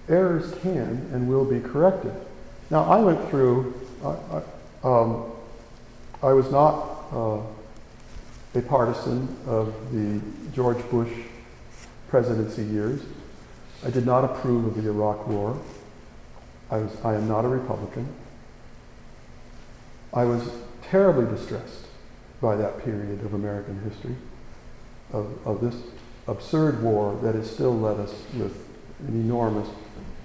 Errors can and will be corrected. Now, I went through, I was not a partisan of the George Bush presidency years. I did not approve of the Iraq War. I am not a Republican. I was terribly distressed by that period of American history, of this absurd war that has still left us with an enormous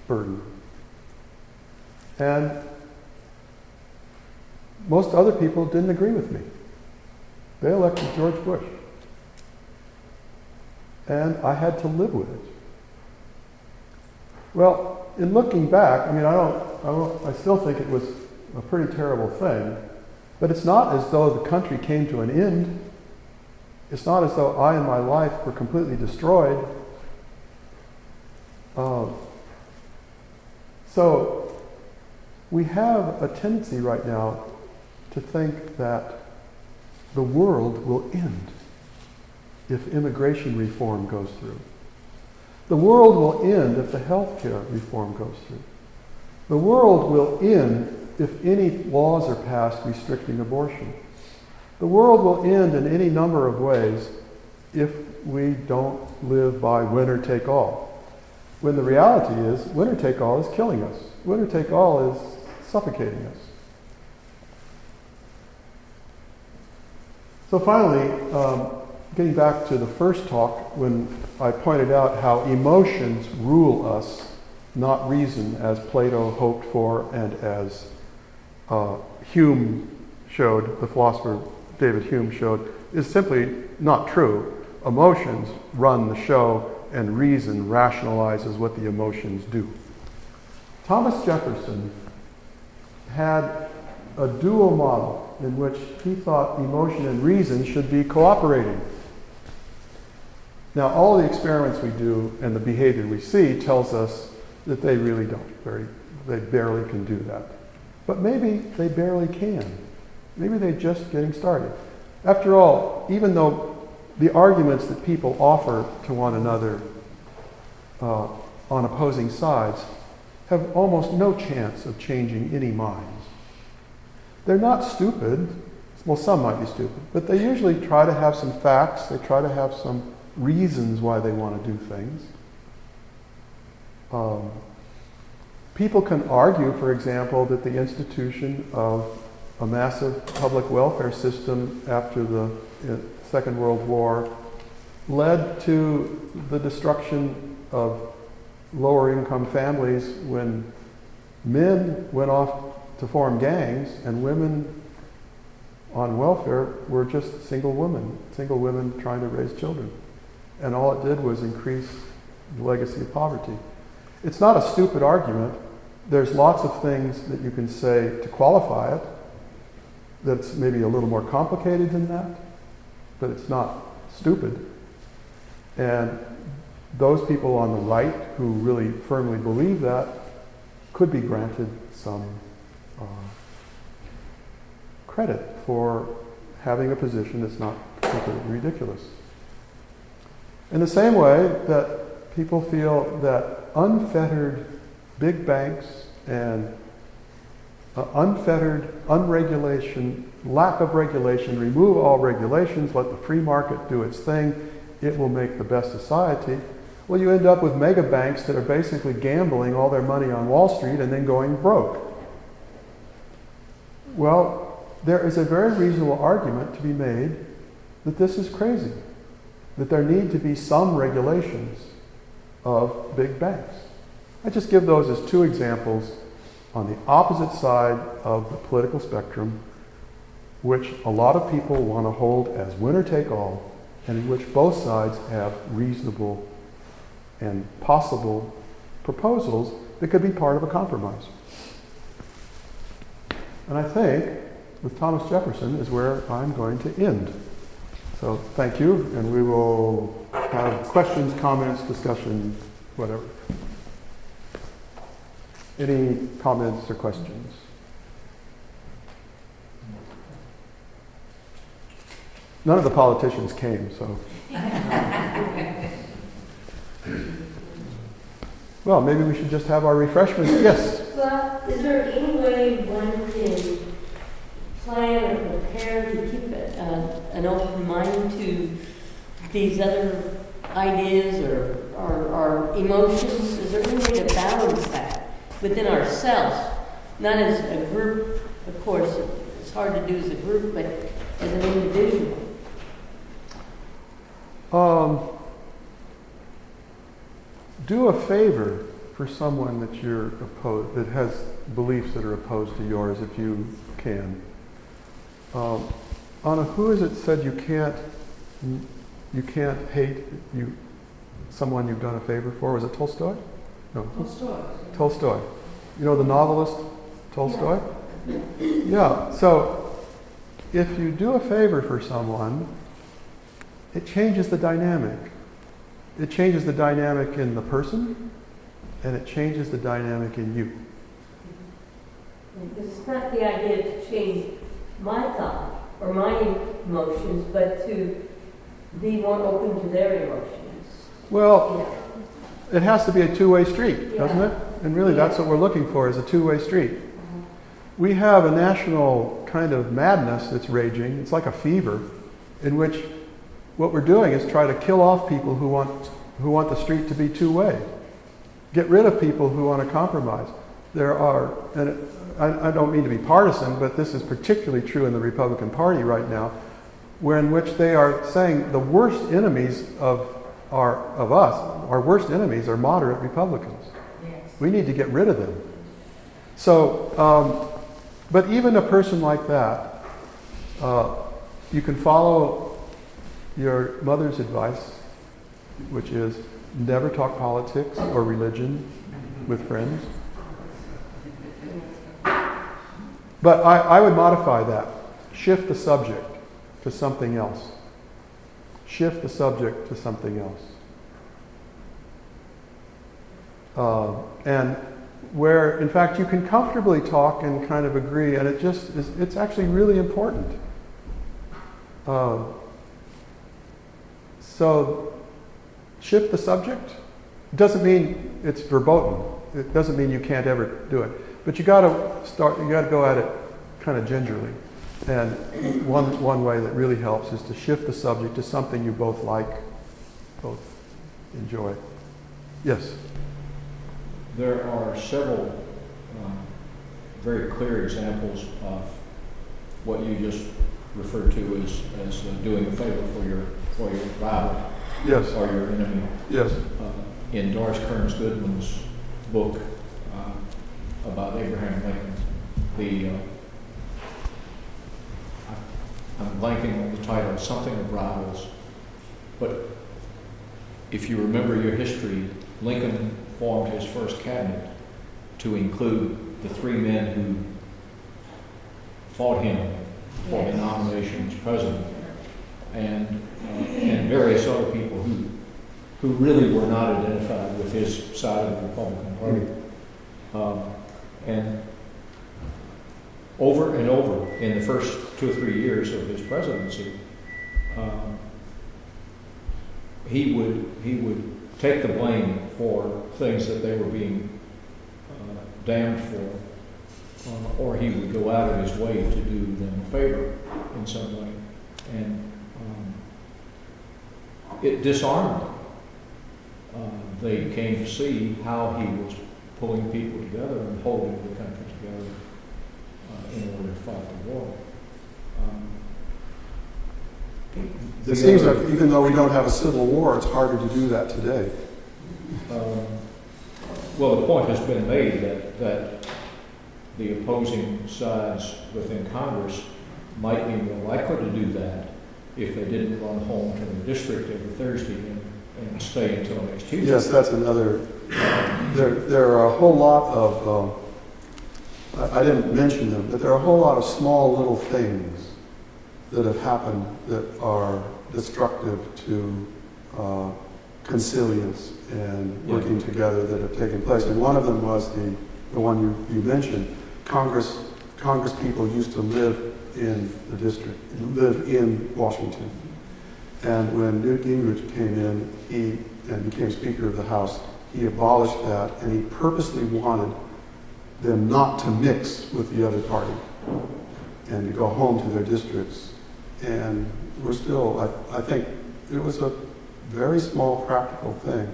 burden. And most other people didn't agree with me. They elected George Bush. And I had to live with it. Well, in looking back, I mean, I still think it was a pretty terrible thing, but it's not as though the country came to an end. It's not as though I and my life were completely destroyed. So we have a tendency right now to think that the world will end if immigration reform goes through. The world will end if the healthcare reform goes through. The world will end if any laws are passed restricting abortion. The world will end in any number of ways if we don't live by winner take all. When the reality is, winner take all is killing us. Winner take all is suffocating us. So finally, getting back to the first talk, when I pointed out how emotions rule us, not reason, as Plato hoped for and as Hume showed, the philosopher David Hume showed, is simply not true. Emotions run the show, and reason rationalizes what the emotions do. Thomas Jefferson had a dual model in which he thought emotion and reason should be cooperating. Now, all the experiments we do and the behavior we see tells us that they really don't. They barely can do that. But maybe they barely can. Maybe they're just getting started. After all, even though the arguments that people offer to one another on opposing sides have almost no chance of changing any minds. They're not stupid. Well, some might be stupid, but they usually try to have some facts. They try to have some reasons why they want to do things. People can argue, for example, that the institution of a massive public welfare system after the Second World War led to the destruction of lower income families when men went off to form gangs and women on welfare were just single women trying to raise children. And all it did was increase the legacy of poverty. It's not a stupid argument. There's lots of things that you can say to qualify it that's maybe a little more complicated than that, but it's not stupid. And those people on the right who really firmly believe that could be granted some credit for having a position that's not particularly ridiculous. In the same way that people feel that unfettered big banks and unfettered unregulation, lack of regulation, remove all regulations, let the free market do its thing, it will make the best society. Well, you end up with mega banks that are basically gambling all their money on Wall Street and then going broke. Well, there is a very reasonable argument to be made that this is crazy, that there need to be some regulations of big banks. I just give those as two examples on the opposite side of the political spectrum, which a lot of people want to hold as winner take all, and in which both sides have reasonable and possible proposals that could be part of a compromise. And I think with Thomas Jefferson is where I'm going to end. So thank you, and we will have questions, comments, discussion, whatever. Any comments or questions? None of the politicians came, so. Well, maybe we should just have our refreshments. Yes? Well, is there any way one can plan or prepare to keep an open mind to these other ideas or emotions? Is there any way to balance that within ourselves? Not as a group, of course, it's hard to do as a group, but as an individual. Do a favor for someone that you're opposed, that has beliefs that are opposed to yours, if you can. Anna, who is it said you can't hate someone you've done a favor for? Was it Tolstoy? No. Tolstoy. You know the novelist Tolstoy? Yeah. So if you do a favor for someone, it changes the dynamic. It changes the dynamic in the person, and it changes the dynamic in you. Because it's not the idea to change my thought or my emotions, but to be more open to their emotions. Well, it has to be a two-way street, doesn't it? And really that's what we're looking for, is a two-way street. We have a national kind of madness that's raging. It's like a fever in which what we're doing is try to kill off people who want the street to be two-way. Get rid of people who want to compromise. There are, and I don't mean to be partisan, but this is particularly true in the Republican Party right now, in which they are saying the worst enemies of us, our worst enemies are moderate Republicans. Yes. We need to get rid of them. So, but even a person like that, you can follow your mother's advice, which is never talk politics or religion with friends. But I would modify that. Shift the subject to something else. Shift the subject to something else. And where, in fact, you can comfortably talk and kind of agree, and it's actually really important. So, shift the subject. It doesn't mean it's verboten. It doesn't mean you can't ever do it. But you got to go at it kind of gingerly. And one way that really helps is to shift the subject to something you both like, both enjoy. Yes? There are several very clear examples of what you just referred to as doing a favor for your rival. Yes. Or your enemy. Yes. In Doris Kearns Goodman's book about Abraham Lincoln, I'm blanking on the title, something of rivals, but if you remember your history, Lincoln formed his first cabinet to include the three men who fought him for the nomination as president, and various other people who really were not identified with his side of the Republican Party. And over and over in the first 2 or 3 years of his presidency, he would take the blame for things that they were being damned for, or he would go out of his way to do them a favor in some way, and it disarmed them. They came to see how he was pulling people together and holding the country together in order to fight the war. It seems like even though we don't have a civil war, it's harder to do that today. Well, the point has been made that the opposing sides within Congress might be more likely to do that if they didn't run home to the district every Thursday and stay until next Tuesday. Yes, that's another. There are a whole lot of, I didn't mention them, but there are a whole lot of small little things that have happened that are destructive to consilience and working together that have taken place. And one of them was the one you mentioned. Congress people used to live in the district, live in Washington. And when Newt Gingrich came in, and became Speaker of the House, he abolished that, and he purposely wanted them not to mix with the other party and to go home to their districts. And we're still, I think it was a very small practical thing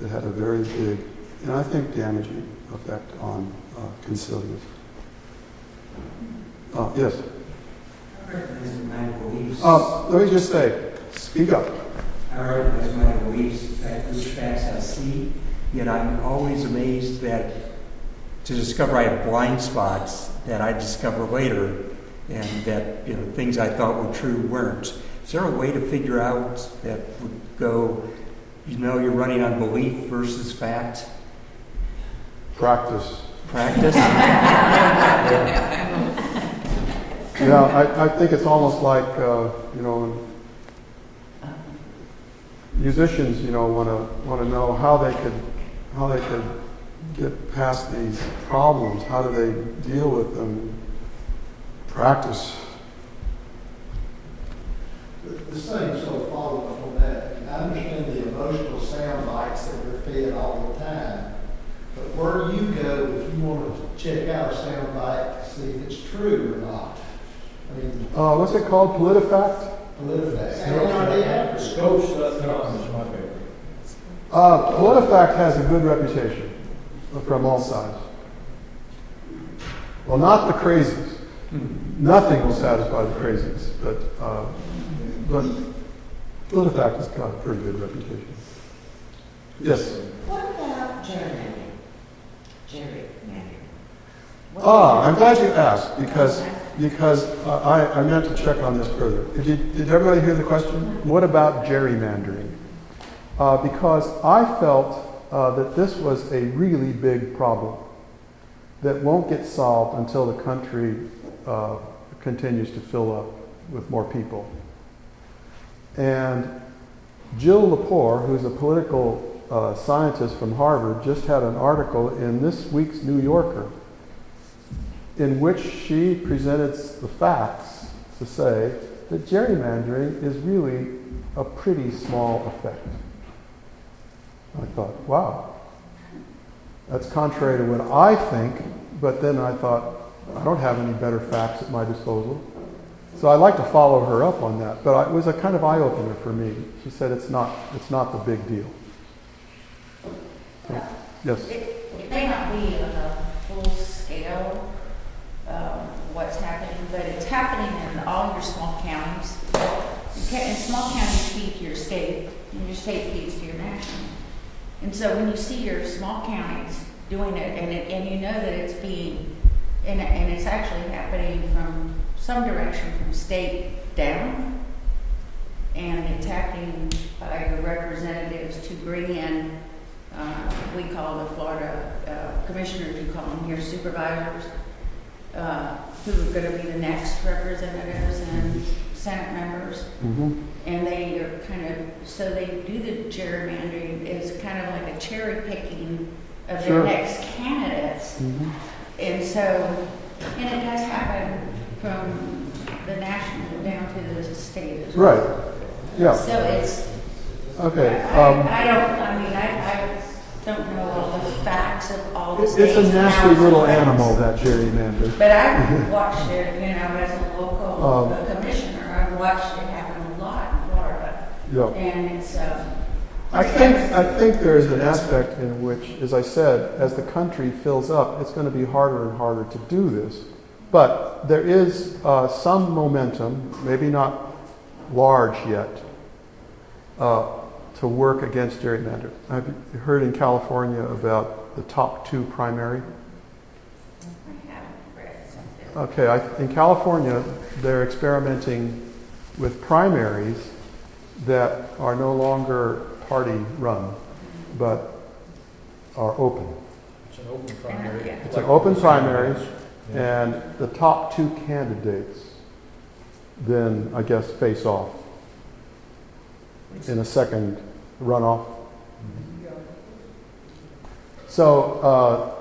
that had a very big, and I think damaging effect on conciliation. Yes? I recognize my beliefs. Let me just say, speak up. I recognize my beliefs, which facts I see, yet I'm always amazed that to discover I have blind spots that I discover later, and that things I thought were true weren't. Is there a way to figure out that would go, you're running on belief versus fact? Practice. Practice? Yeah, I think it's almost like, musicians, want to know how they could get past these problems. How do they deal with them? Practice. The same sort of follow-up on that. I understand the emotional sound bites that we're fed all the time. But where do you go if you want to check out a sound bite to see if it's true or not? I mean, What's it called? PolitiFact? PolitiFact. Any idea? Scopes.com is my favorite. PolitiFact has a good reputation from all sides. Well, not the crazies. Nothing will satisfy the crazies, but PolitiFact has got a pretty good reputation. Yes. What about gerrymandering? Gerrymandering. I'm glad you asked because I meant to check on this further. Did everybody hear the question? What about gerrymandering? Because I felt that this was a really big problem that won't get solved until the country continues to fill up with more people. And Jill Lepore, who's a political scientist from Harvard, just had an article in this week's New Yorker in which she presented the facts to say that gerrymandering is really a pretty small effect. I thought, wow, that's contrary to what I think, but then I thought, I don't have any better facts at my disposal. So I'd like to follow her up on that, but it was a kind of eye-opener for me. She said it's not the big deal. So, yes? It may not be on a full scale what's happening, but it's happening in all your small counties. And small counties feed your state, and your state feeds to your national. And so when you see your small counties doing it, and you know that it's being, and it's actually happening from some direction from state down, and attacking by your representatives to bring in, we call the Florida commissioners, you call them your supervisors, who are going to be the next representatives and Senate members. Mm-hmm. And they are kind of, so they do the gerrymandering as kind of like a cherry picking of Sure. their next candidates. Mm-hmm. And so, and it does happen from the national down to the state as well. Right. Yeah. So it's, Okay. I don't know all the facts of all the It's states. a and nasty how it's little affected. animal, that gerrymander. But I've watched it, as a local Um, commissioner, I've watched it happen a lot in Florida. Yeah. And it's, I think there's an aspect in which, as I said, as the country fills up, it's going to be harder and harder to do this. But there is some momentum, maybe not large yet, to work against gerrymandering. I've heard in California about the top 2 primary. I haven't read something. Okay, in California, they're experimenting with primaries that are no longer party-run, but are open. It's an open primary. Yeah. It's an open primary, and the top 2 candidates then, I guess, face off in a second runoff. So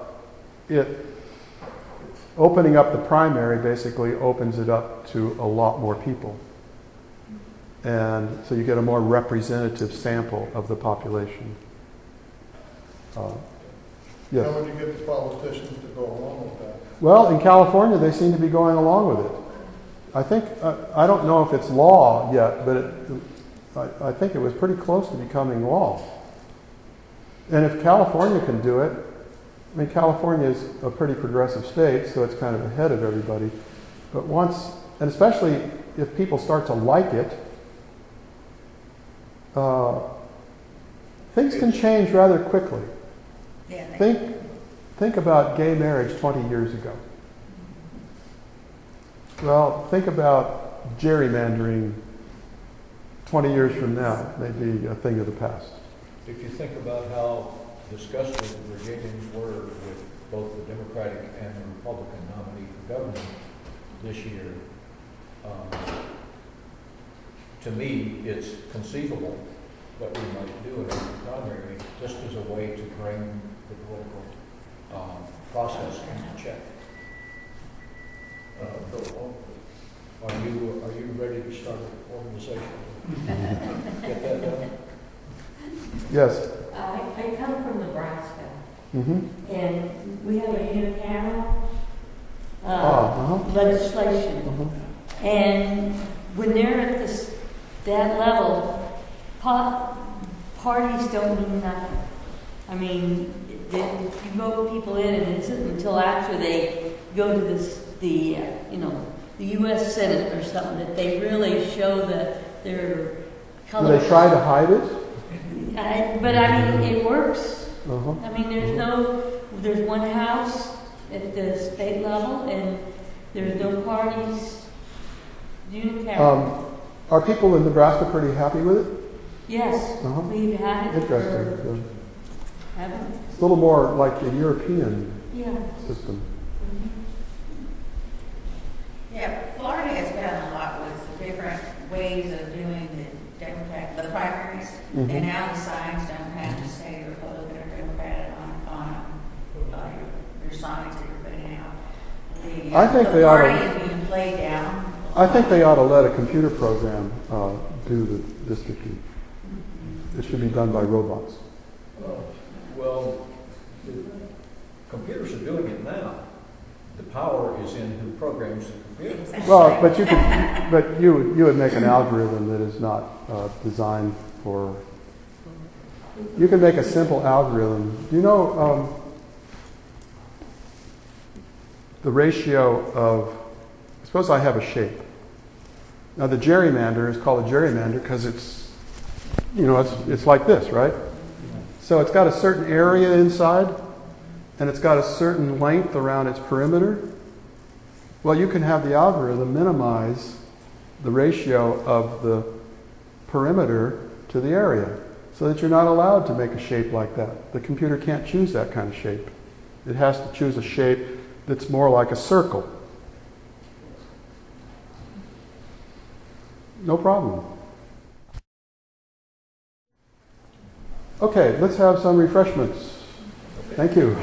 opening up the primary basically opens it up to a lot more people. And so you get a more representative sample of the population. Yes. How would you get the politicians to go along with that? Well, in California, they seem to be going along with it. I think, I don't know if it's law yet, but I think it was pretty close to becoming law. And if California can do it, I mean, California is a pretty progressive state, so it's kind of ahead of everybody. But once, and especially if people start to like it, things can change rather quickly. Yeah, Think about gay marriage 20 years ago. Well, think about gerrymandering 20 years from now, maybe a thing of the past. If you think about how disgusted the Virginians were with both the Democratic and the Republican nominee for governor this year, to me, it's conceivable that we might do it in the primary just as a way to bring the political process into check. Are you ready to start an organization? Get that done? Yes. I come from Nebraska, Mm-hmm. and we have a unicameral legislation. And when they're at that level, parties don't mean nothing. I mean, you vote people in, and it isn't until after they go to the U.S. Senate or something that they really show that their colors. Do they try to hide it? But I mean, it works. Uh-huh. I mean, there's one house at the state level, and there's no parties. Unicameral. Are people in Nebraska pretty happy with it? Yes, Uh-huh. we've had it. Interesting. Haven't It's a little more like the European we? Yeah. system. Yeah, Florida has done a lot with different ways of doing the Democrat, the primaries. Mhm. And now the signs don't have to say Republican or Democrat on your signs that you're putting out. I think the they ought to- party is being played down. I think they ought to let a computer program do the districting. It should be done by robots. Well, the computers are doing it now. The power is in who programs the computer. Exactly. Well, but you would make an algorithm that is not designed for. You can make a simple algorithm. Do you know the ratio of? Suppose I have a shape. Now the gerrymander is called a gerrymander because it's like this, right? So it's got a certain area inside, and it's got a certain length around its perimeter. Well, you can have the algorithm minimize the ratio of the perimeter to the area so that you're not allowed to make a shape like that. The computer can't choose that kind of shape. It has to choose a shape that's more like a circle. No problem. Okay, let's have some refreshments. Thank you.